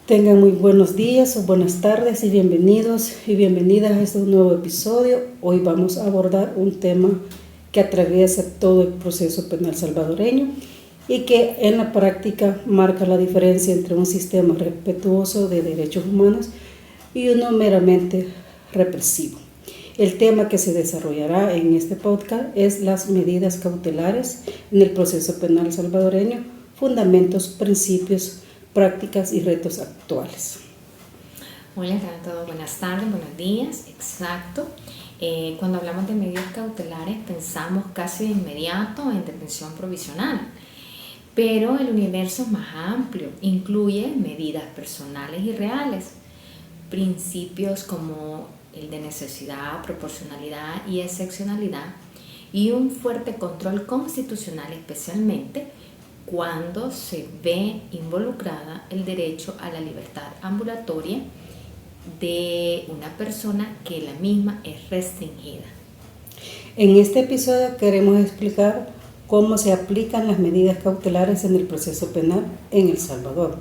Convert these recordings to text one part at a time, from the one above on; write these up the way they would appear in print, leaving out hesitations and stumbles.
Tengan muy buenos días o buenas tardes y bienvenidos y bienvenidas a este nuevo episodio. Hoy vamos a abordar un tema que atraviesa todo el proceso penal salvadoreño y que en la práctica marca la diferencia entre un sistema respetuoso de derechos humanos y uno meramente represivo. El tema que se desarrollará en este podcast es las medidas cautelares en el proceso penal salvadoreño, fundamentos, principios, prácticas y retos actuales. Hola a todos, buenas tardes, buenos días, exacto. Cuando hablamos de medidas cautelares pensamos casi de inmediato en detención provisional, pero el universo es más amplio, incluye medidas personales y reales, principios como el de necesidad, proporcionalidad y excepcionalidad, y un fuerte control constitucional, especialmente cuando se ve involucrada el derecho a la libertad ambulatoria de una persona que la misma es restringida. En este episodio queremos explicar cómo se aplican las medidas cautelares en el proceso penal en El Salvador,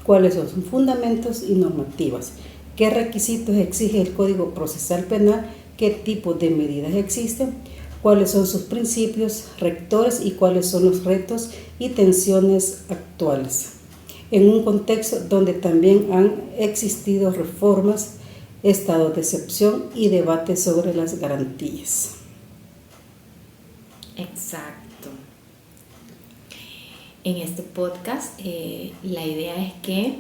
cuáles son sus fundamentos y normativas, qué requisitos exige el Código Procesal Penal, qué tipo de medidas existen, cuáles son sus principios rectores y cuáles son los retos y tensiones actuales, en un contexto donde también han existido reformas, estados de excepción y debates sobre las garantías. Exacto. En este podcast la idea es que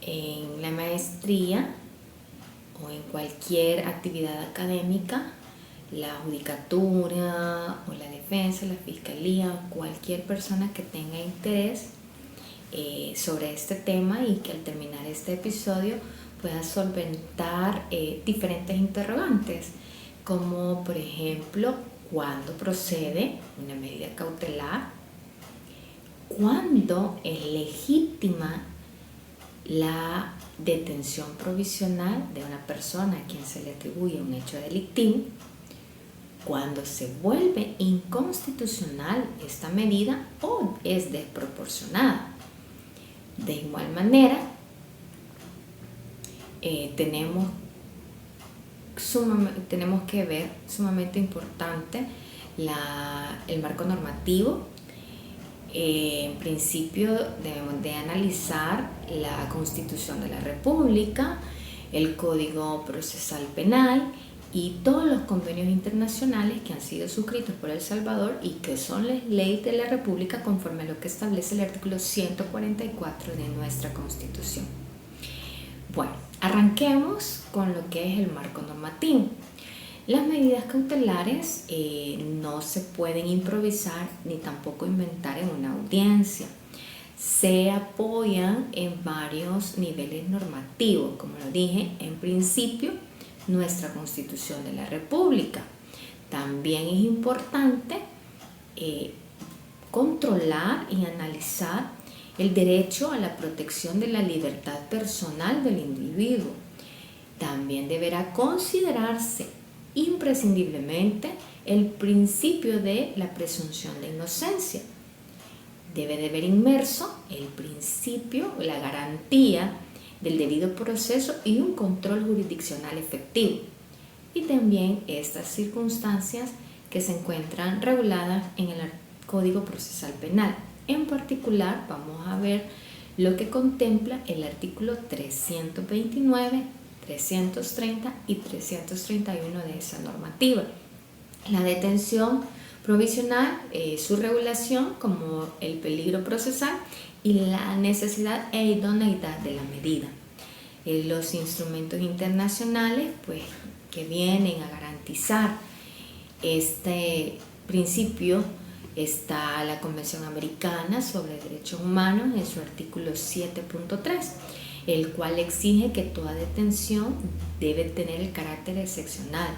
en la maestría o en cualquier actividad académica, la judicatura o la defensa, la fiscalía, cualquier persona que tenga interés sobre este tema y que al terminar este episodio pueda solventar diferentes interrogantes, como por ejemplo, ¿cuándo procede una medida cautelar? ¿Cuándo es legítima la detención provisional de una persona a quien se le atribuye un hecho delictivo? Cuando se vuelve inconstitucional esta medida o es desproporcionada. De igual manera, tenemos que ver, sumamente importante, el marco normativo. En principio debemos de analizar la Constitución de la República, el Código Procesal Penal y todos los convenios internacionales que han sido suscritos por El Salvador y que son las leyes de la República conforme a lo que establece el artículo 144 de nuestra Constitución. Bueno, arranquemos con lo que es el marco normativo. Las medidas cautelares no se pueden improvisar ni tampoco inventar en una audiencia. Se apoyan en varios niveles normativos, como lo dije, en principio, nuestra Constitución de la República. También es importante controlar y analizar el derecho a la protección de la libertad personal del individuo. También deberá considerarse imprescindiblemente el principio de la presunción de inocencia. Debe de haber inmerso el principio, la garantía del debido proceso y un control jurisdiccional efectivo. Y también estas circunstancias que se encuentran reguladas en el Código Procesal Penal. En particular, vamos a ver lo que contempla el artículo 329, 330 y 331 de esa normativa. La detención provisional, su regulación como el peligro procesal y la necesidad e idoneidad de la medida. Los instrumentos internacionales que vienen a garantizar este principio está la Convención Americana sobre Derechos Humanos en su artículo 7.3, el cual exige que toda detención debe tener el carácter excepcional,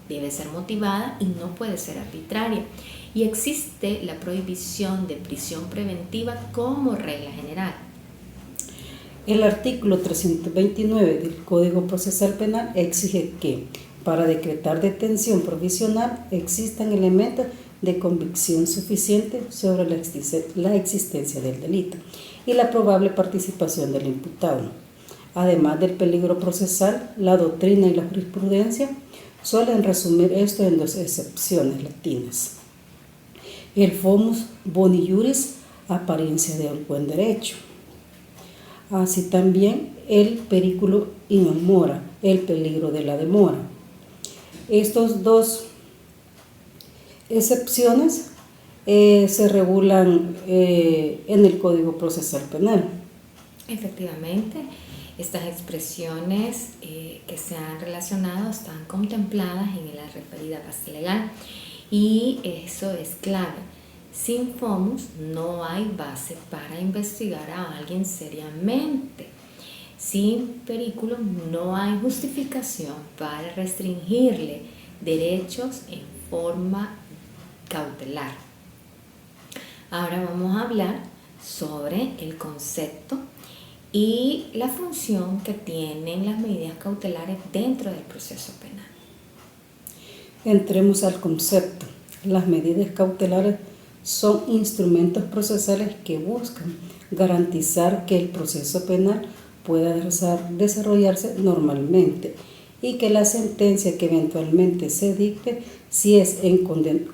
debe ser motivada y no puede ser arbitraria. Y existe la prohibición de prisión preventiva como regla general. El artículo 329 del Código Procesal Penal exige que, para decretar detención provisional, existan elementos de convicción suficiente sobre la existencia del delito y la probable participación del imputado. Además del peligro procesal, la doctrina y la jurisprudencia suelen resumir esto en dos excepciones latinas: el famus boni iuris, apariencia de un buen derecho, así también el periculum in mora, el peligro de la demora. Estas dos excepciones se regulan en el Código Procesal Penal. Efectivamente, estas expresiones que se han relacionado están contempladas en la referida base legal y eso es clave. Sin FOMUS no hay base para investigar a alguien seriamente. Sin periculum no hay justificación para restringirle derechos en forma cautelar. Ahora vamos a hablar sobre el concepto y la función que tienen las medidas cautelares dentro del proceso penal. Entremos al concepto. Las medidas cautelares son instrumentos procesales que buscan garantizar que el proceso penal pueda desarrollarse normalmente y que la sentencia que eventualmente se dicte, si es en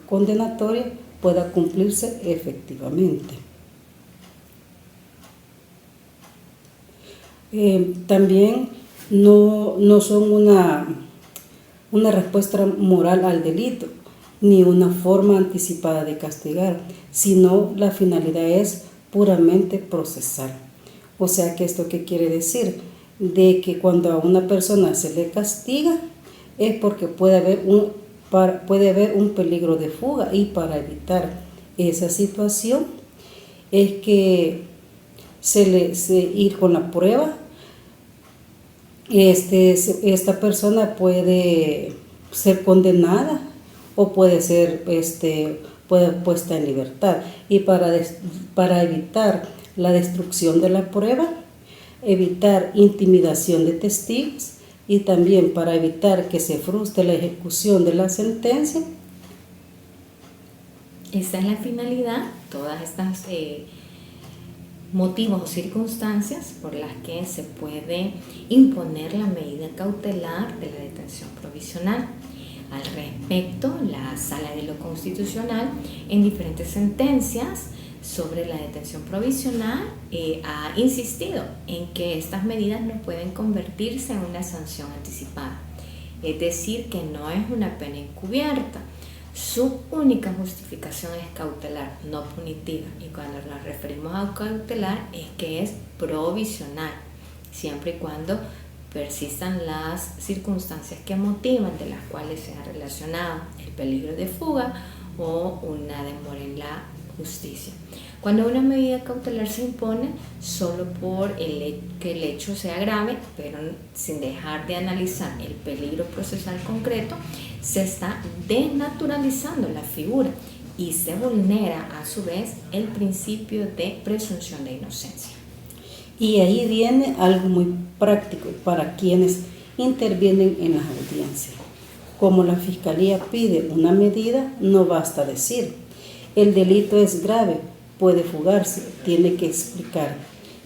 condenatoria, pueda cumplirse efectivamente. También no son una respuesta moral al delito, ni una forma anticipada de castigar, sino la finalidad es puramente procesal. O sea que esto qué quiere decir, de que cuando a una persona se le castiga es porque puede haber un peligro de fuga, y para evitar esa situación es que ir con la prueba. Esta persona puede ser condenada o puede ser puesta en libertad, y para evitar la destrucción de la prueba, evitar intimidación de testigos y también para evitar que se frustre la ejecución de la sentencia. Esa es la finalidad, todas estas motivos o circunstancias por las que se puede imponer la medida cautelar de la detención provisional. Al respecto, la Sala de lo Constitucional en diferentes sentencias sobre la detención provisional ha insistido en que estas medidas no pueden convertirse en una sanción anticipada, es decir, que no es una pena encubierta. Su única justificación es cautelar, no punitiva, y cuando nos referimos a cautelar es que es provisional, siempre y cuando persistan las circunstancias que motivan, de las cuales se ha relacionado el peligro de fuga o una demora en la justicia. Cuando una medida cautelar se impone solo por que el hecho sea grave, pero sin dejar de analizar el peligro procesal concreto, se está desnaturalizando la figura y se vulnera a su vez el principio de presunción de inocencia. Y ahí viene algo muy práctico para quienes intervienen en las audiencias. Como la Fiscalía pide una medida, no basta decir: el delito es grave, puede fugarse. Tiene que explicar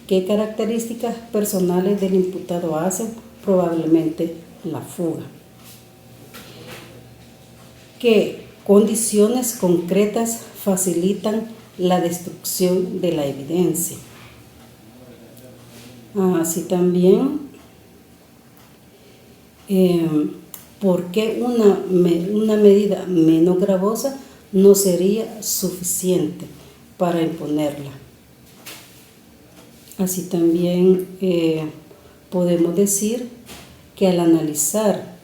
qué características personales del imputado hacen probablemente la fuga, qué condiciones concretas facilitan la destrucción de la evidencia. Así también, ¿por qué una medida menos gravosa no sería suficiente para imponerla? Así también podemos decir que al analizar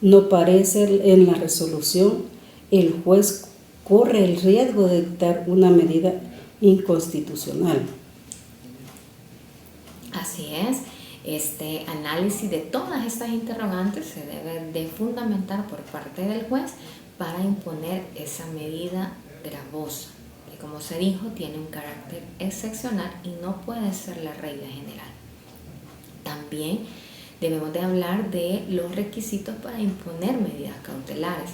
no parece en la resolución, el juez corre el riesgo de dictar una medida inconstitucional. Así es, este análisis de todas estas interrogantes se debe de fundamentar por parte del juez para imponer esa medida gravosa, que, como se dijo, tiene un carácter excepcional y no puede ser la regla general. También debemos de hablar de los requisitos para imponer medidas cautelares.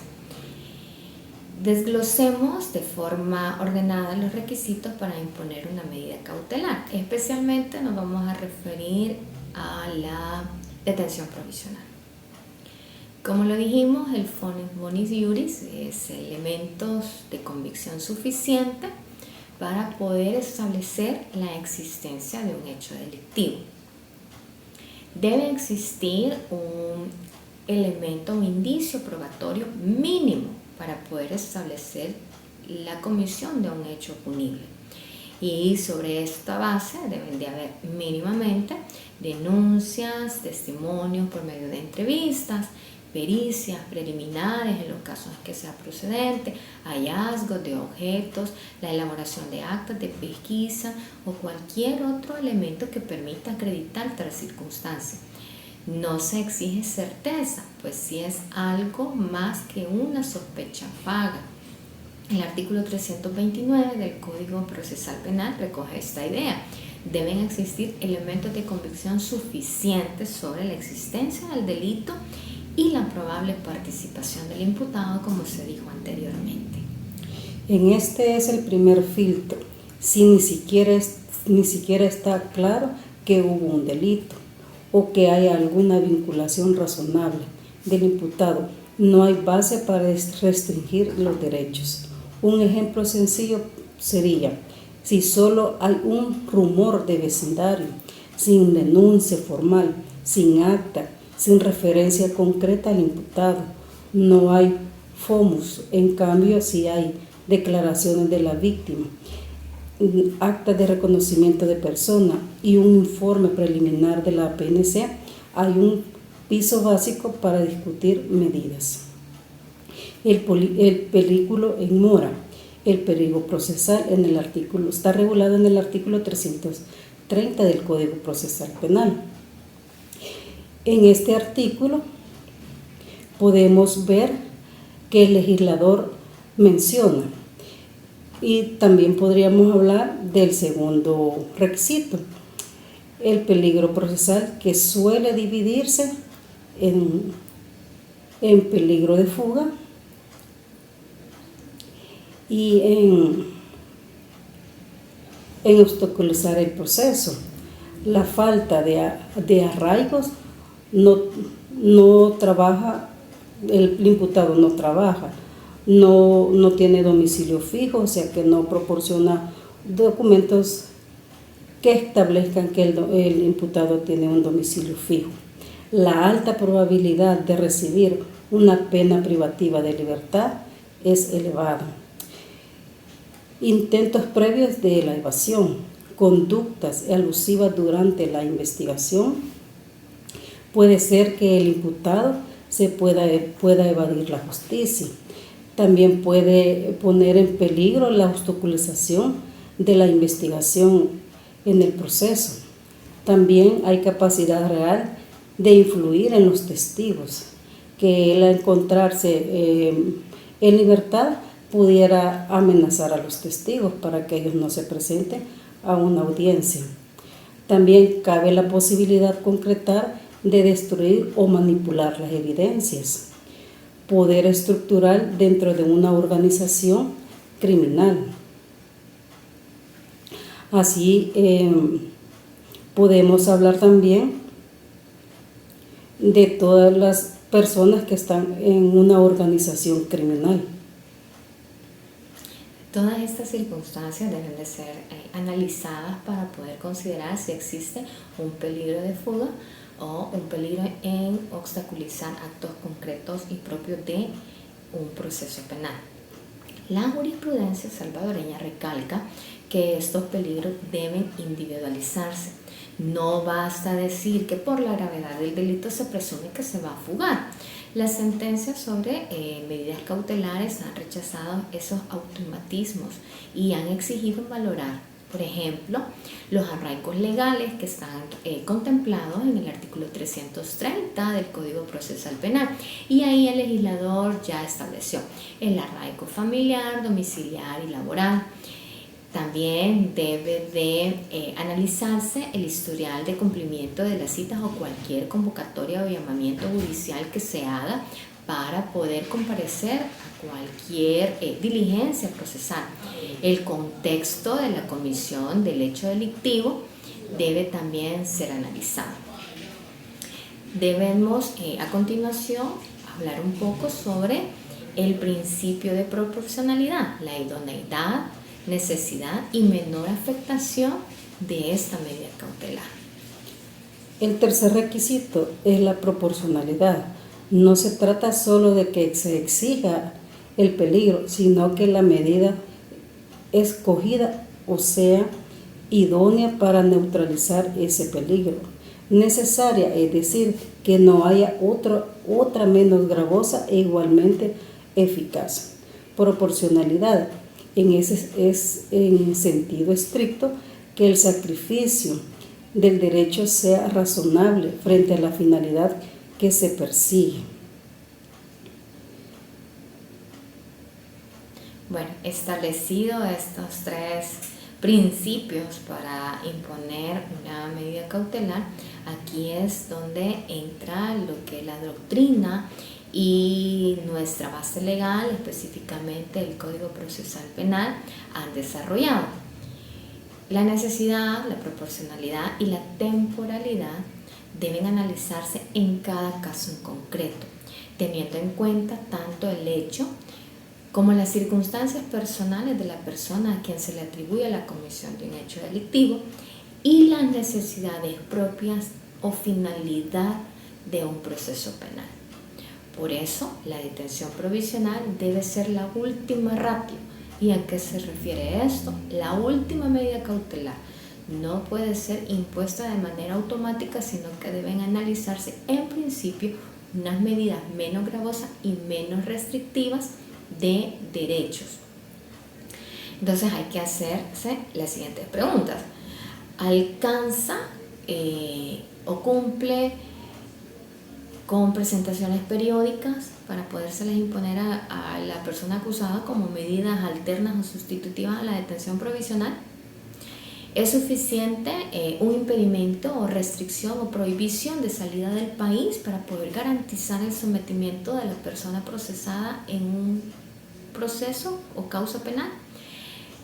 Desglosemos de forma ordenada los requisitos para imponer una medida cautelar. Especialmente nos vamos a referir a la detención provisional. Como lo dijimos, el Fonis Bonis Iuris es elementos de convicción suficiente para poder establecer la existencia de un hecho delictivo. Debe existir un elemento o indicio probatorio mínimo para poder establecer la comisión de un hecho punible. Y sobre esta base deben de haber mínimamente denuncias, testimonios por medio de entrevistas, pericias preliminares en los casos en que sea procedente, hallazgos de objetos, la elaboración de actas de pesquisa o cualquier otro elemento que permita acreditar tal circunstancia. No se exige certeza, pues si es algo más que una sospecha vaga. El artículo 329 del Código Procesal Penal recoge esta idea. Deben existir elementos de convicción suficientes sobre la existencia del delito y la probable participación del imputado, como se dijo anteriormente. En este es el primer filtro, si ni siquiera está claro que hubo un delito o que hay alguna vinculación razonable del imputado. No hay base para restringir los derechos. Un ejemplo sencillo sería, si solo hay un rumor de vecindario, sin denuncia formal, sin acta, sin referencia concreta al imputado, no hay FOMUS. En cambio, si hay declaraciones de la víctima, acta de reconocimiento de persona y un informe preliminar de la PNC, hay un piso básico para discutir medidas. El peligro en mora. El peligro procesal está regulado en el artículo 330 del Código Procesal Penal. En este artículo podemos ver que el legislador menciona, y también podríamos hablar del segundo requisito, el peligro procesal, que suele dividirse en peligro de fuga y en obstaculizar el proceso. La falta de arraigos no trabaja, el imputado no trabaja, no tiene domicilio fijo, o sea que no proporciona documentos que establezcan que el imputado tiene un domicilio fijo. La alta probabilidad de recibir una pena privativa de libertad es elevada. Intentos previos de la evasión, conductas alusivas durante la investigación. Puede ser que el imputado pueda evadir la justicia. También puede poner en peligro la obstaculización de la investigación en el proceso. También hay capacidad real de influir en los testigos, que él, al encontrarse en libertad, pudiera amenazar a los testigos para que ellos no se presenten a una audiencia. También cabe la posibilidad concretar de destruir o manipular las evidencias. Poder estructural dentro de una organización criminal. Así podemos hablar también de todas las personas que están en una organización criminal. Todas estas circunstancias deben de ser analizadas para poder considerar si existe un peligro de fuga o un peligro en obstaculizar actos concretos y propios de un proceso penal. La jurisprudencia salvadoreña recalca que estos peligros deben individualizarse. No basta decir que por la gravedad del delito se presume que se va a fugar. Las sentencias sobre medidas cautelares han rechazado esos automatismos y han exigido valorar, por ejemplo, los arraigos legales que están contemplados en el artículo 330 del Código Procesal Penal. Y ahí el legislador ya estableció el arraigo familiar, domiciliar y laboral. También debe de analizarse el historial de cumplimiento de las citas o cualquier convocatoria o llamamiento judicial que se haga para poder comparecer a cualquier diligencia procesal. El contexto de la comisión del hecho delictivo debe también ser analizado. Debemos a continuación hablar un poco sobre el principio de proporcionalidad, la idoneidad, necesidad y menor afectación de esta medida cautelar. El tercer requisito es la proporcionalidad. No se trata solo de que se exija el peligro, sino que la medida escogida o sea idónea para neutralizar ese peligro. Necesaria, es decir, que no haya otra menos gravosa e igualmente eficaz. Proporcionalidad es en sentido estricto que el sacrificio del derecho sea razonable frente a la finalidad que se persigue. Bueno, establecido estos tres principios para imponer una medida cautelar, aquí es donde entra lo que la doctrina y nuestra base legal, específicamente el Código Procesal Penal, han desarrollado. La necesidad, la proporcionalidad y la temporalidad deben analizarse en cada caso en concreto, teniendo en cuenta tanto el hecho como las circunstancias personales de la persona a quien se le atribuye la comisión de un hecho delictivo y las necesidades propias o finalidad de un proceso penal. Por eso, la detención provisional debe ser la última ratio. ¿Y a qué se refiere esto? La última medida cautelar no puede ser impuesta de manera automática, sino que deben analizarse en principio unas medidas menos gravosas y menos restrictivas de derechos. Entonces hay que hacerse las siguientes preguntas. ¿Alcanza o cumple con presentaciones periódicas para podérseles imponer a la persona acusada como medidas alternas o sustitutivas a la detención provisional? ¿Es suficiente un impedimento o restricción o prohibición de salida del país para poder garantizar el sometimiento de la persona procesada en un proceso o causa penal?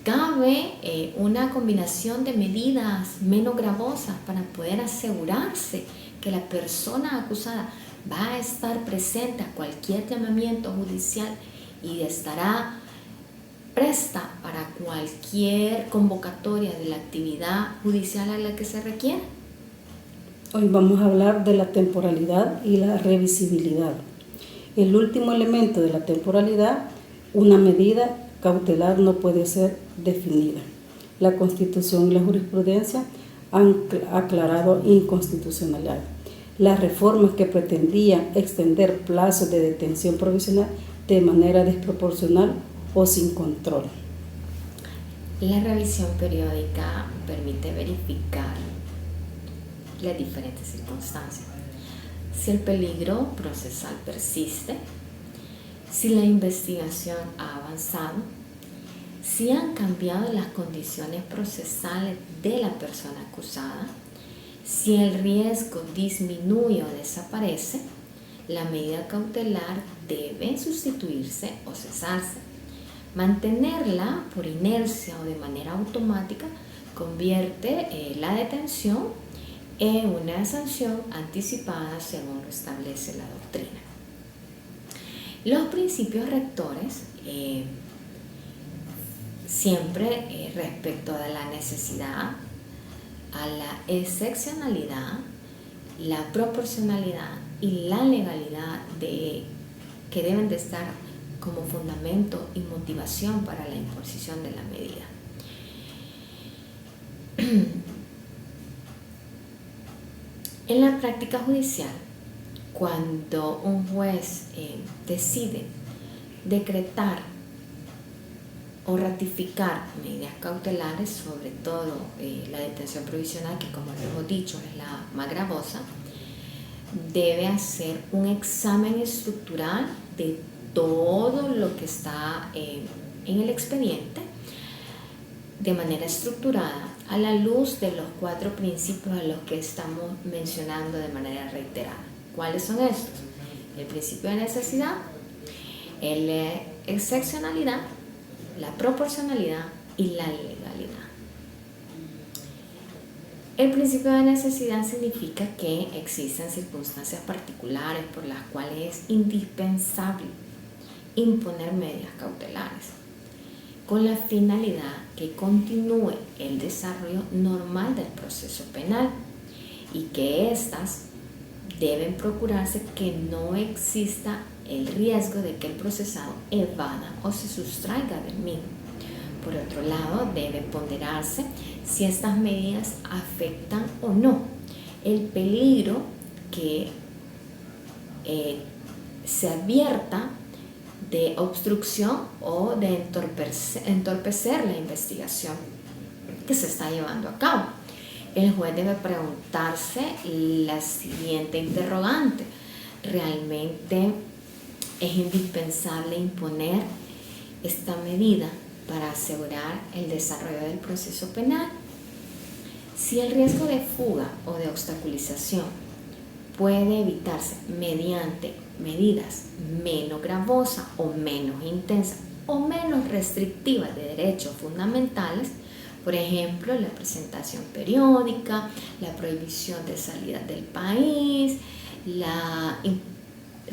¿Cabe una combinación de medidas menos gravosas para poder asegurarse que la persona acusada va a estar presente a cualquier llamamiento judicial y estará presta para cualquier convocatoria de la actividad judicial a la que se requiera? Hoy vamos a hablar de la temporalidad y la revisibilidad. El último elemento de la temporalidad, una medida cautelar no puede ser definida. La Constitución y la jurisprudencia han aclarado inconstitucionalidad. Las reformas que pretendían extender plazos de detención provisional de manera desproporcional o sin control. La revisión periódica permite verificar las diferentes circunstancias. Si el peligro procesal persiste, si la investigación ha avanzado, si han cambiado las condiciones procesales de la persona acusada, si el riesgo disminuye o desaparece, la medida cautelar debe sustituirse o cesarse. Mantenerla por inercia o de manera automática convierte la detención en una sanción anticipada según lo establece la doctrina. Los principios rectores siempre respecto a la necesidad, a la excepcionalidad, la proporcionalidad y la legalidad que deben de estar como fundamento y motivación para la imposición de la medida. En la práctica judicial, cuando un juez decide decretar o ratificar medidas cautelares, sobre todo la detención provisional, que como lo hemos dicho es la más gravosa, debe hacer un examen estructural de todo lo que está en el expediente de manera estructurada a la luz de los 4 principios a los que estamos mencionando de manera reiterada. ¿Cuáles son estos? el principio de necesidad, la excepcionalidad, la proporcionalidad y la legalidad. El principio de necesidad significa que existen circunstancias particulares por las cuales es indispensable imponer medidas cautelares, con la finalidad que continúe el desarrollo normal del proceso penal y que éstas deben procurarse que no exista el riesgo de que el procesado evada o se sustraiga del mismo. Por otro lado, debe ponderarse si estas medidas afectan o no el peligro que se advierta de obstrucción o de entorpecer la investigación que se está llevando a cabo. El juez debe preguntarse la siguiente interrogante: ¿realmente es indispensable imponer esta medida para asegurar el desarrollo del proceso penal? Si el riesgo de fuga o de obstaculización puede evitarse mediante medidas menos gravosas o menos intensas o menos restrictivas de derechos fundamentales, por ejemplo, la presentación periódica, la prohibición de salida del país, la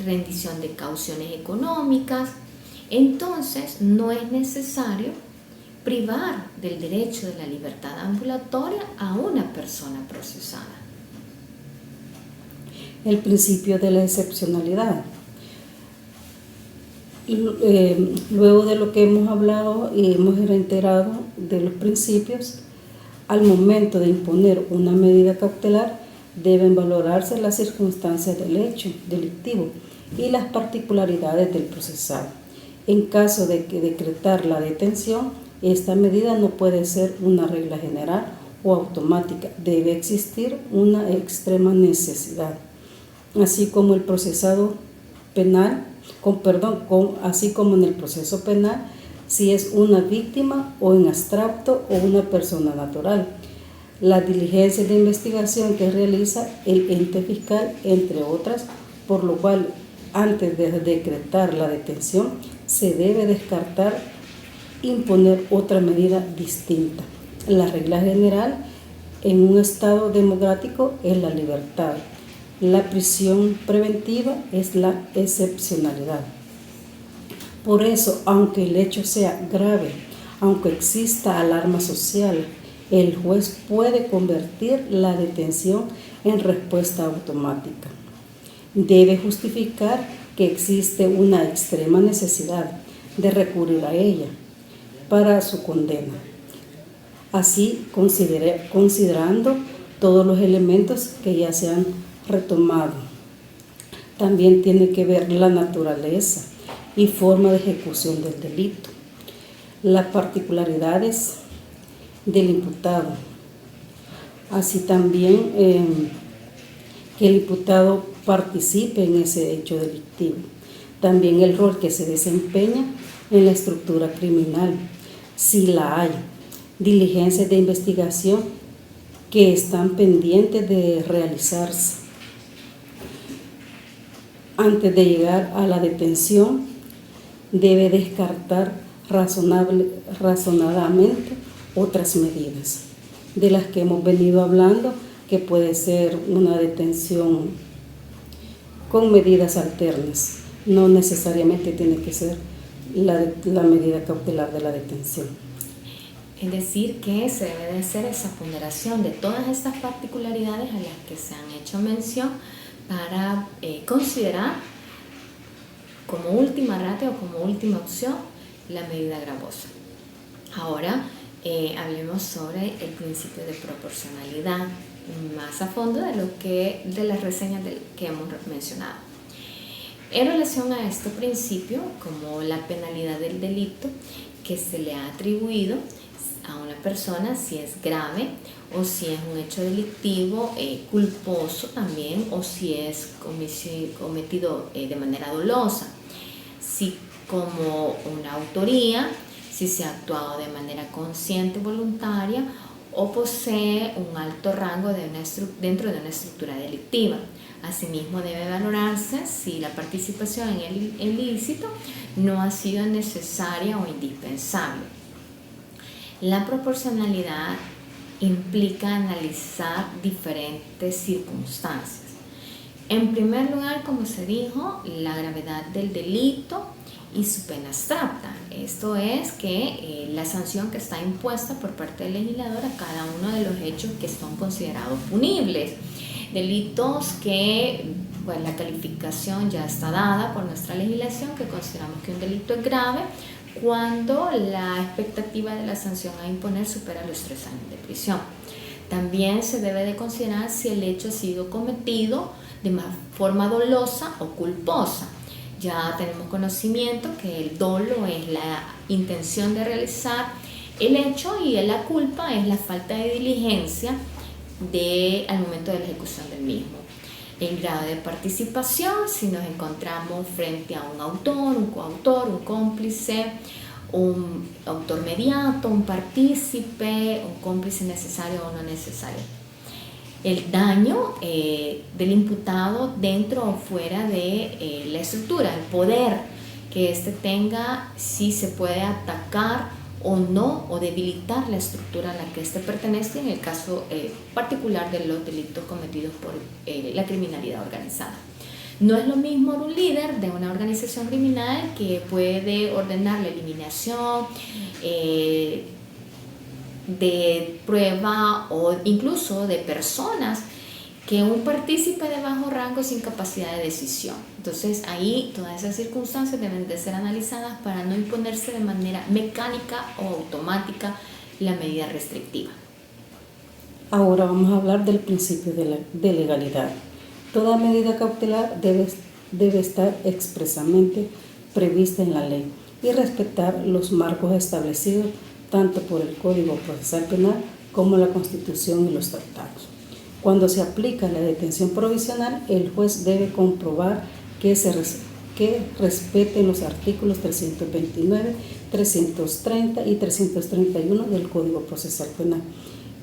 rendición de cauciones económicas, entonces no es necesario privar del derecho de la libertad ambulatoria a una persona procesada. El principio de la excepcionalidad. Luego de lo que hemos hablado y hemos reiterado de los principios, al momento de imponer una medida cautelar deben valorarse las circunstancias del hecho delictivo y las particularidades del procesado. En caso de que decretar la detención, esta medida no puede ser una regla general o automática, debe existir una extrema necesidad, así como el procesado penal, así como en el proceso penal, si es una víctima o en abstracto o una persona natural. Las diligencias de investigación que realiza el ente fiscal, entre otras, por lo cual antes de decretar la detención se debe descartar imponer otra medida distinta. La regla general en un Estado democrático es la libertad. La prisión preventiva es la excepcionalidad. Por eso, aunque el hecho sea grave, aunque exista alarma social, el juez puede convertir la detención en respuesta automática. Debe justificar que existe una extrema necesidad de recurrir a ella para su condena, así considerando todos los elementos que ya se han retomado. También tiene que ver la naturaleza y forma de ejecución del delito, las particularidades del imputado, así también que el imputado participe en ese hecho delictivo, también el rol que se desempeña en la estructura criminal, si la hay, diligencias de investigación que están pendientes de realizarse. Antes de llegar a la detención, debe descartar razonadamente otras medidas de las que hemos venido hablando, que puede ser una detención con medidas alternas. No necesariamente tiene que ser la medida cautelar de la detención. Es decir, que se debe de hacer esa ponderación de todas estas particularidades a las que se han hecho mención para considerar como última ratio o como última opción la medida gravosa. Ahora hablemos sobre el principio de proporcionalidad más a fondo de las reseñas que hemos mencionado. En relación a este principio, como la penalidad del delito que se le ha atribuido a una persona, si es grave o si es un hecho delictivo culposo también, o si es cometido de manera dolosa, si como una autoría, si se ha actuado de manera consciente, voluntaria, o posee un alto rango dentro de una estructura delictiva. Asimismo, debe valorarse si la participación en el ilícito no ha sido necesaria o indispensable. La proporcionalidad implica analizar diferentes circunstancias. En primer lugar, como se dijo, la gravedad del delito y su pena abstracta. Esto es que la sanción que está impuesta por parte del legislador a cada uno de los hechos que son considerados punibles. Delitos que, pues, la calificación ya está dada por nuestra legislación, que consideramos que un delito es grave cuando la expectativa de la sanción a imponer supera los 3 años de prisión. También se debe de considerar si el hecho ha sido cometido de forma dolosa o culposa. Ya tenemos conocimiento que el dolo es la intención de realizar el hecho y la culpa es la falta de diligencia al momento de la ejecución del mismo. El grado de participación, si nos encontramos frente a un autor, un coautor, un cómplice, un autor mediato, un partícipe, un cómplice necesario o no necesario. El daño del imputado dentro o fuera de la estructura, el poder que éste tenga, si se puede atacar o no, o debilitar la estructura a la que éste pertenece, en el caso particular de los delitos cometidos por la criminalidad organizada. No es lo mismo un líder de una organización criminal que puede ordenar la eliminación de prueba o incluso de personas que un partícipe de bajo rango sin capacidad de decisión. Entonces ahí todas esas circunstancias deben de ser analizadas para no imponerse de manera mecánica o automática la medida restrictiva. Ahora vamos a hablar del principio de legalidad. Toda medida cautelar debe estar expresamente prevista en la ley y respetar los marcos establecidos tanto por el Código Procesal Penal como la Constitución y los tratados. Cuando se aplica la detención provisional, el juez debe comprobar que respeten los artículos 329, 330 y 331 del Código Procesal Penal,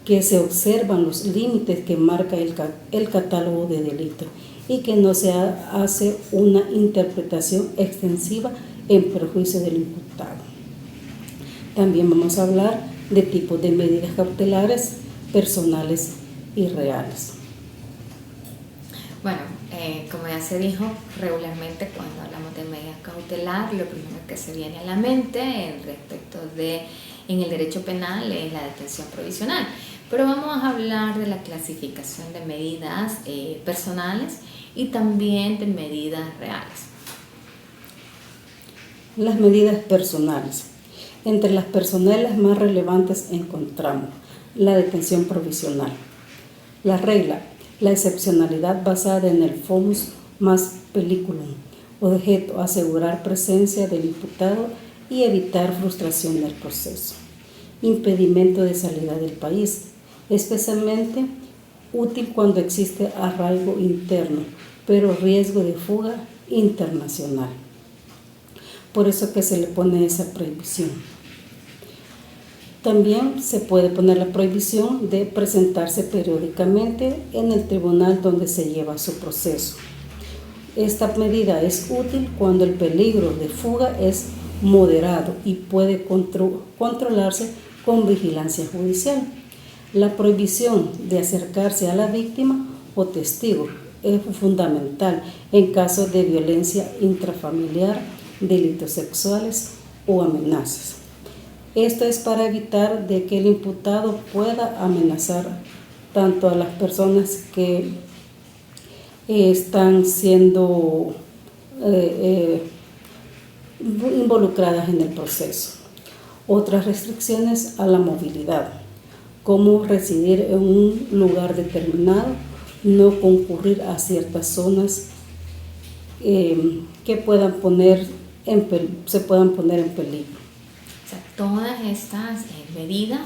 que se observan los límites que marca el catálogo de delitos y que no se hace una interpretación extensiva en perjuicio del imputado. También vamos a hablar de tipos de medidas cautelares personales y reales. Bueno, como ya se dijo, regularmente cuando hablamos de medidas cautelares, lo primero que se viene a la mente en el derecho penal es la detención provisional. Pero vamos a hablar de la clasificación de medidas personales y también de medidas reales. Las medidas personales. Entre las personales más relevantes encontramos la detención provisional. La regla, la excepcionalidad basada en el fomus más peliculum, objeto asegurar presencia del imputado y evitar frustración del proceso. Impedimento de salida del país, especialmente útil cuando existe arraigo interno, pero riesgo de fuga internacional. Por eso que se le pone esa prohibición. También se puede poner la prohibición de presentarse periódicamente en el tribunal donde se lleva su proceso. Esta medida es útil cuando el peligro de fuga es moderado y puede controlarse con vigilancia judicial. La prohibición de acercarse a la víctima o testigo es fundamental en caso de violencia intrafamiliar, delitos sexuales o amenazas. Esto es para evitar de que el imputado pueda amenazar tanto a las personas que están siendo involucradas en el proceso. Otras restricciones a la movilidad, como residir en un lugar determinado, no concurrir a ciertas zonas que se puedan poner en peligro. Todas estas medidas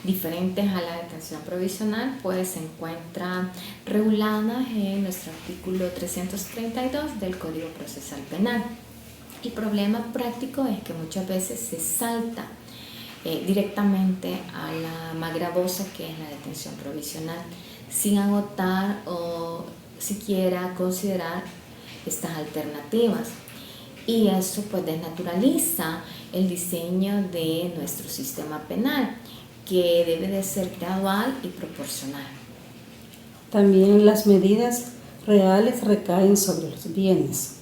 diferentes a la detención provisional pues se encuentran reguladas en nuestro artículo 332 del Código Procesal Penal. El problema práctico es que muchas veces se salta directamente a la más gravosa, que es la detención provisional, sin agotar o siquiera considerar estas alternativas. Y eso pues desnaturaliza el diseño de nuestro sistema penal, que debe de ser gradual y proporcional. También las medidas reales recaen sobre los bienes,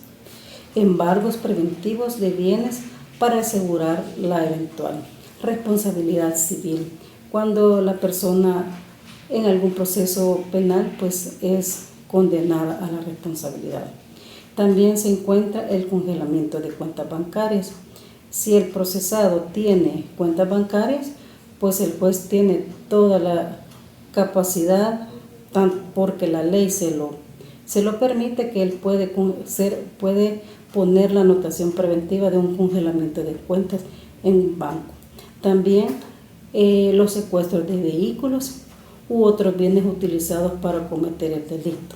embargos preventivos de bienes para asegurar la eventual responsabilidad civil. Cuando la persona en algún proceso penal pues es condenada a la responsabilidad. También se encuentra el congelamiento de cuentas bancarias. Si el procesado tiene cuentas bancarias, pues el juez tiene toda la capacidad, porque la ley se lo permite, que él puede poner la anotación preventiva de un congelamiento de cuentas en un banco. También los secuestros de vehículos u otros bienes utilizados para cometer el delito.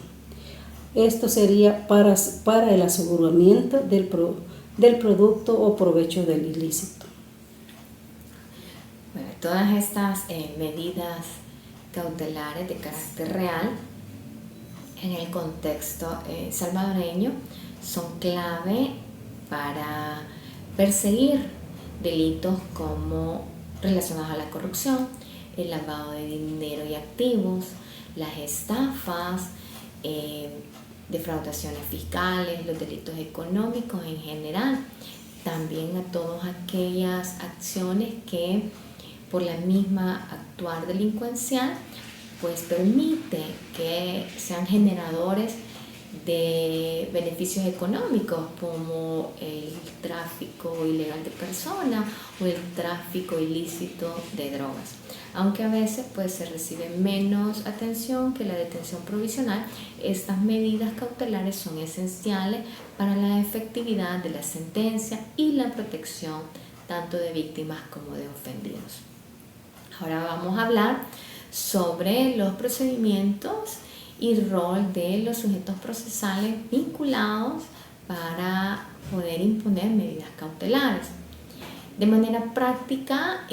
Esto sería para el aseguramiento del producto o provecho del ilícito. Bueno, todas estas medidas cautelares de carácter real en el contexto salvadoreño son clave para perseguir delitos como relacionados a la corrupción, el lavado de dinero y activos, las estafas, defraudaciones fiscales, los delitos económicos en general, también a todas aquellas acciones que por la misma actuar delincuencial pues permite que sean generadores de beneficios económicos, como el tráfico ilegal de personas o el tráfico ilícito de drogas. Aunque a veces pues se recibe menos atención que la detención provisional, estas medidas cautelares son esenciales para la efectividad de la sentencia y la protección tanto de víctimas como de ofendidos. Ahora vamos a hablar sobre los procedimientos y rol de los sujetos procesales vinculados para poder imponer medidas cautelares. De manera práctica,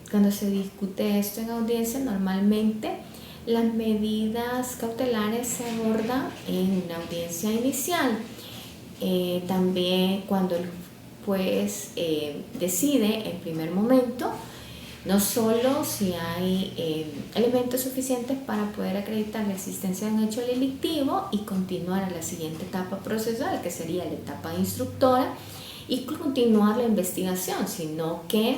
cuando se discute esto en audiencia, normalmente las medidas cautelares se abordan en una audiencia inicial. También cuando el juez decide en primer momento, no solo si hay elementos suficientes para poder acreditar la existencia de un hecho delictivo y continuar a la siguiente etapa procesal, que sería la etapa instructora, y continuar la investigación, sino que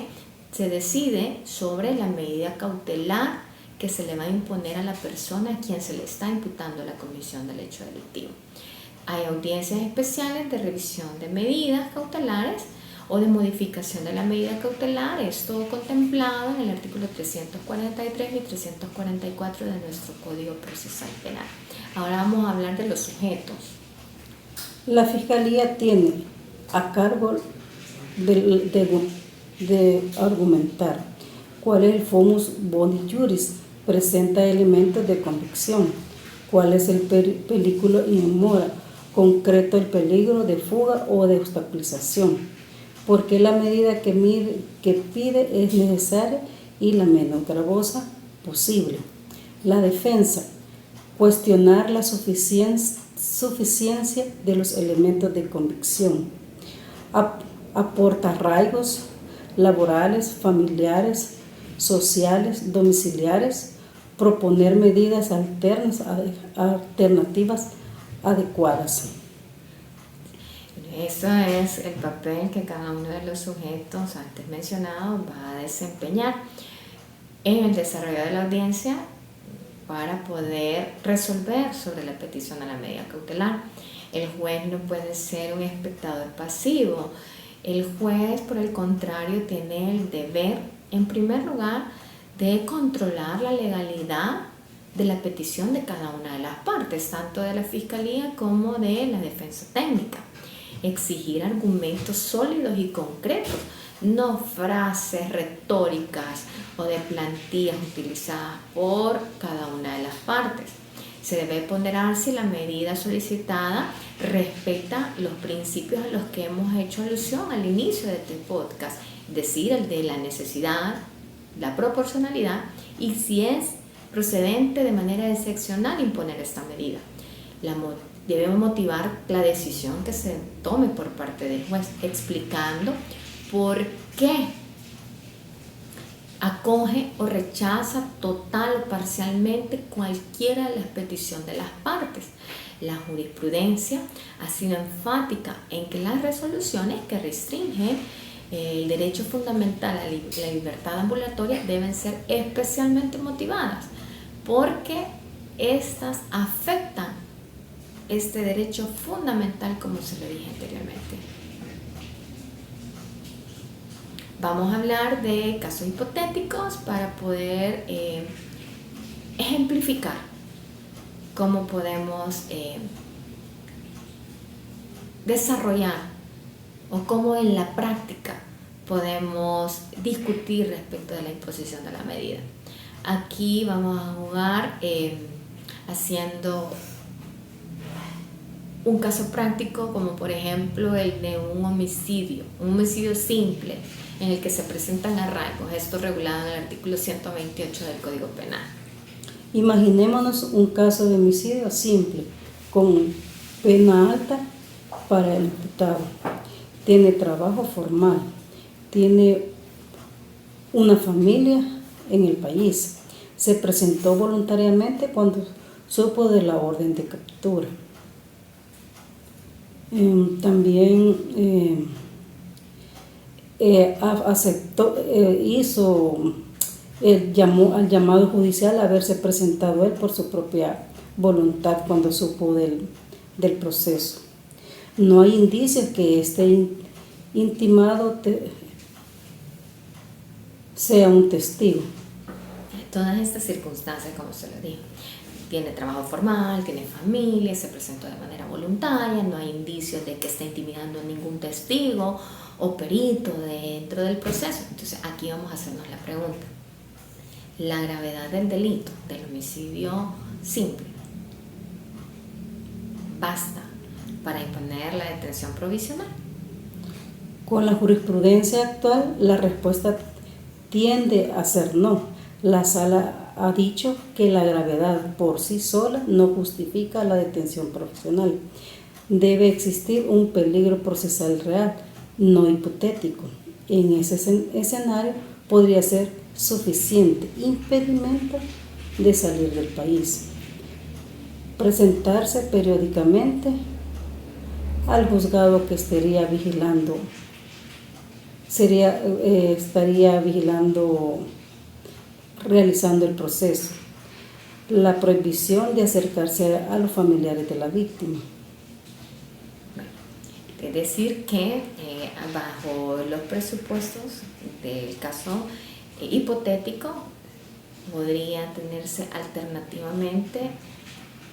se decide sobre la medida cautelar que se le va a imponer a la persona a quien se le está imputando la comisión del hecho delictivo. Hay audiencias especiales de revisión de medidas cautelares o de modificación de la medida cautelar, esto contemplado en el artículo 343 y 344 de nuestro Código Procesal Penal. Ahora vamos a hablar de los sujetos. La Fiscalía tiene a cargo de argumentar cuál es el fumus boni juris, presenta elementos de convicción, cuál es el peligro in mora, concreto el peligro de fuga o de obstaculización, porque la medida que pide es necesaria y la menos gravosa posible. La defensa, cuestionar la suficiencia de los elementos de convicción. Aporta arraigos laborales, familiares, sociales, domiciliares, proponer medidas alternativas adecuadas. Eso es el papel que cada uno de los sujetos antes mencionados va a desempeñar en el desarrollo de la audiencia para poder resolver sobre la petición a la medida cautelar. El juez no puede ser un espectador pasivo. El juez, por el contrario, tiene el deber, en primer lugar, de controlar la legalidad de la petición de cada una de las partes, tanto de la Fiscalía como de la defensa técnica. Exigir argumentos sólidos y concretos, no frases retóricas o de plantillas utilizadas por cada una de las partes. Se debe ponderar si la medida solicitada respeta los principios a los que hemos hecho alusión al inicio de este podcast, decir el de la necesidad, la proporcionalidad y si es procedente de manera excepcional imponer esta medida. Debemos motivar la decisión que se tome por parte del juez, explicando por qué acoge o rechaza total o parcialmente cualquiera de las peticiones de las partes. La jurisprudencia ha sido enfática en que las resoluciones que restringen el derecho fundamental a la libertad ambulatoria deben ser especialmente motivadas porque estas afectan este derecho fundamental, como se lo dije anteriormente. Vamos a hablar de casos hipotéticos para poder ejemplificar cómo podemos desarrollar o cómo en la práctica podemos discutir respecto de la imposición de la medida. Aquí vamos a jugar haciendo un caso práctico como por ejemplo el de un homicidio simple en el que se presentan arraigos, esto regulado en el artículo 128 del Código Penal. Imaginémonos un caso de homicidio simple con pena alta para el imputado. Tiene trabajo formal, tiene una familia en el país, se presentó voluntariamente cuando supo de la orden de captura. También aceptó, llamó al llamado judicial a haberse presentado él por su propia voluntad cuando supo del proceso. No hay indicios que este intimado sea un testigo. Todas estas circunstancias, como se lo dijo, tiene trabajo formal, tiene familia, se presentó de manera voluntaria, no hay indicios de que esté intimidando a ningún testigo o perito dentro del proceso. Entonces aquí vamos a hacernos la pregunta: ¿la gravedad del delito, del homicidio simple, basta para imponer la detención provisional? Con la jurisprudencia actual, la respuesta tiende a ser no. La Sala ha dicho que la gravedad por sí sola no justifica la detención provisional. Debe existir un peligro procesal real, no hipotético. En ese escenario podría ser suficiente impedimento de salir del país. Presentarse periódicamente al juzgado que estaría vigilando, realizando el proceso. La prohibición de acercarse a los familiares de la víctima. Es decir que bajo los presupuestos del caso hipotético podría tenerse alternativamente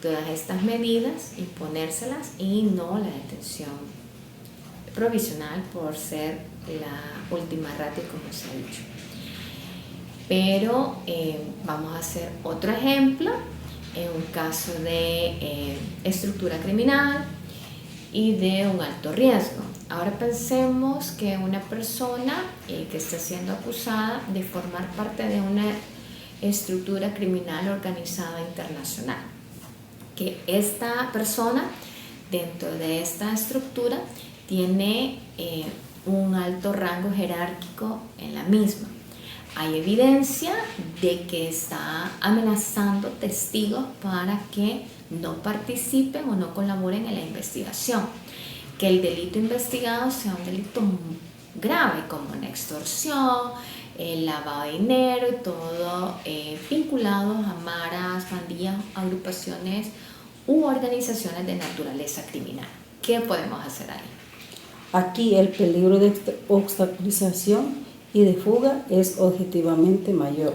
todas estas medidas, imponérselas y no la detención provisional por ser la última ratio, como se ha dicho. Pero vamos a hacer otro ejemplo en un caso de estructura criminal y de un alto riesgo. Ahora pensemos que una persona que está siendo acusada de formar parte de una estructura criminal organizada internacional, que esta persona dentro de esta estructura tiene un alto rango jerárquico en la misma. Hay evidencia de que está amenazando testigos para que no participen o no colaboren en la investigación, que el delito investigado sea un delito grave como una extorsión, el lavado de dinero y todo vinculados a maras, pandillas, agrupaciones u organizaciones de naturaleza criminal. ¿Qué podemos hacer ahí? Aquí el peligro de obstaculización y de fuga es objetivamente mayor.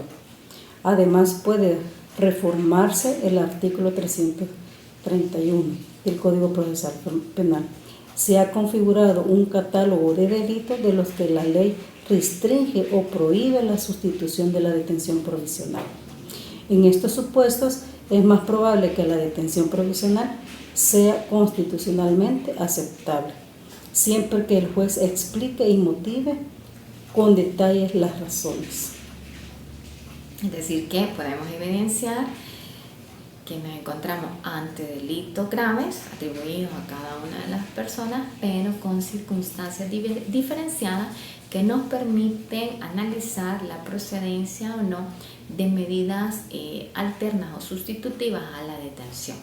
Además, puede reformarse el artículo 331 del Código Procesal Penal. Se ha configurado un catálogo de delitos de los que la ley restringe o prohíbe la sustitución de la detención provisional. En estos supuestos, es más probable que la detención provisional sea constitucionalmente aceptable, siempre que el juez explique y motive con detalles las razones. Es decir, que podemos evidenciar que nos encontramos ante delitos graves atribuidos a cada una de las personas, pero con circunstancias diferenciadas que nos permiten analizar la procedencia o no de medidas alternas o sustitutivas a la detención.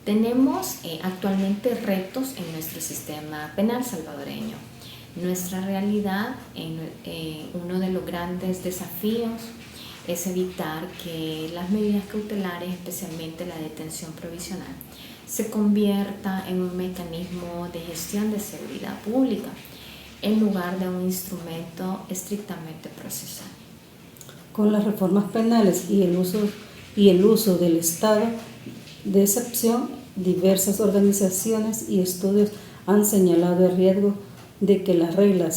Tenemos actualmente retos en nuestro sistema penal salvadoreño. Nuestra realidad, uno de los grandes desafíos es evitar que las medidas cautelares, especialmente la detención provisional, se convierta en un mecanismo de gestión de seguridad pública en lugar de un instrumento estrictamente procesal. Con las reformas penales y el uso del estado de excepción, diversas organizaciones y estudios han señalado el riesgo de que las reglas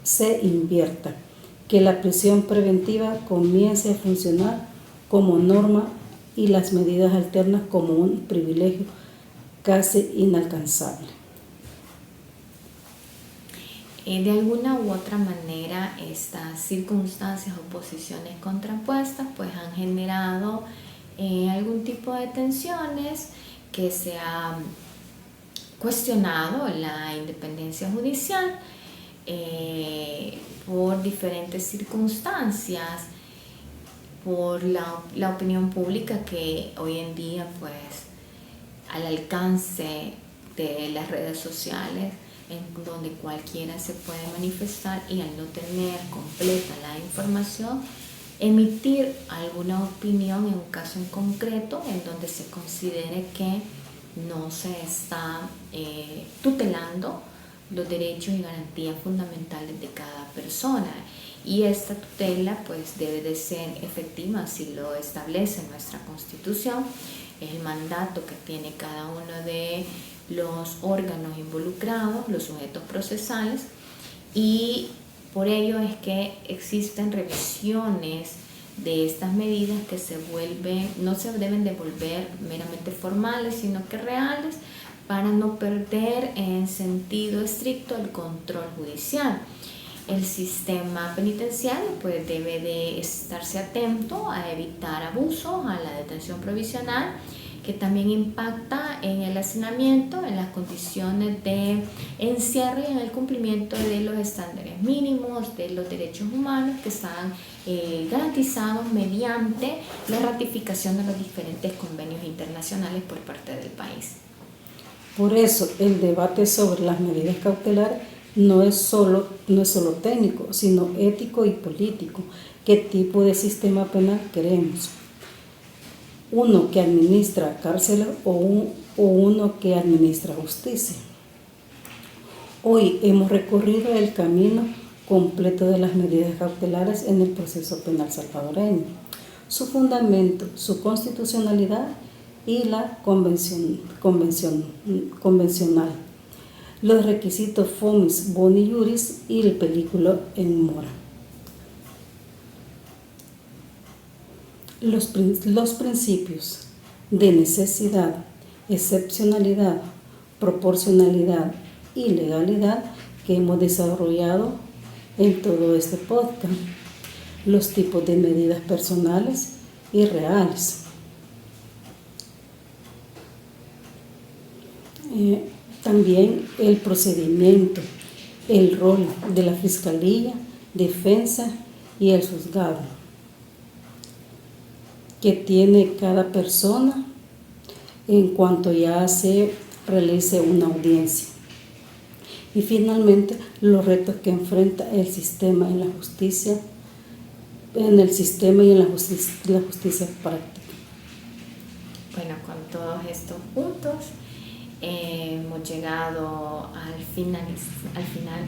se inviertan, que la prisión preventiva comience a funcionar como norma y las medidas alternas como un privilegio casi inalcanzable. De alguna u otra manera, estas circunstancias o posiciones contrapuestas pues han generado algún tipo de tensiones, que se ha cuestionado la independencia judicial por diferentes circunstancias, por la opinión pública que hoy en día pues al alcance de las redes sociales, en donde cualquiera se puede manifestar y al no tener completa la información, emitir alguna opinión en un caso en concreto en donde se considere que no se está tutelando los derechos y garantías fundamentales de cada persona, y esta tutela pues debe de ser efectiva si lo establece nuestra Constitución. Es el mandato que tiene cada uno de los órganos involucrados, los sujetos procesales, y por ello es que existen revisiones de estas medidas que no se deben de volver meramente formales, sino que reales, para no perder en sentido estricto el control judicial. El sistema penitenciario pues debe de estarse atento a evitar abusos a la detención provisional, que también impacta en el hacinamiento, en las condiciones de encierro y en el cumplimiento de los estándares mínimos de los derechos humanos que están garantizados mediante la ratificación de los diferentes convenios internacionales por parte del país. Por eso, el debate sobre las medidas cautelares no es solo técnico, sino ético y político. ¿Qué tipo de sistema penal queremos? ¿Uno que administra cárceles o uno que administra justicia? Hoy hemos recorrido el camino completo de las medidas cautelares en el proceso penal salvadoreño, su fundamento, su constitucionalidad y la convencional, los requisitos FOMIS, Boni Juris y el película en mora. Los principios de necesidad, excepcionalidad, proporcionalidad y legalidad que hemos desarrollado en todo este podcast, los tipos de medidas personales y reales. También el procedimiento, el rol de la Fiscalía, Defensa y el juzgado que tiene cada persona en cuanto ya se realice una audiencia. Y finalmente, los retos que enfrenta el sistema en la justicia, la justicia práctica. Bueno, con todos estos puntos hemos llegado al final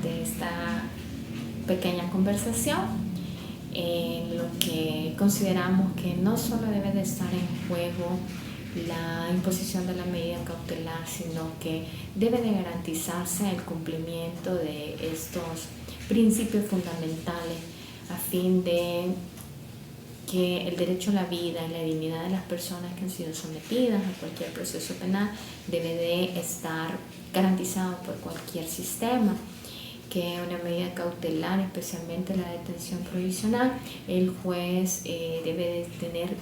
de esta pequeña conversación, en lo que consideramos que no solo debe de estar en juego la imposición de la medida cautelar, sino que debe de garantizarse el cumplimiento de estos principios fundamentales a fin de que el derecho a la vida y la dignidad de las personas que han sido sometidas a cualquier proceso penal debe de estar garantizado por cualquier sistema. que una medida cautelar, especialmente la detención provisional, el juez debe de tener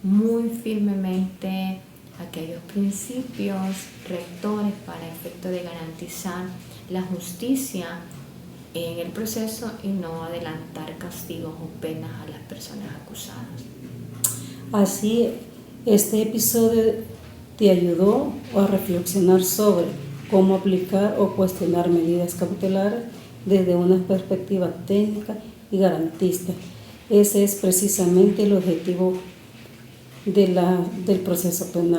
muy firmemente aquellos principios rectores para efecto de garantizar la justicia en el proceso y no adelantar castigos o penas a las personas acusadas. Así, este episodio te ayudó a reflexionar sobre cómo aplicar o cuestionar medidas cautelares desde una perspectiva técnica y garantista. Ese es precisamente el objetivo del proceso penal.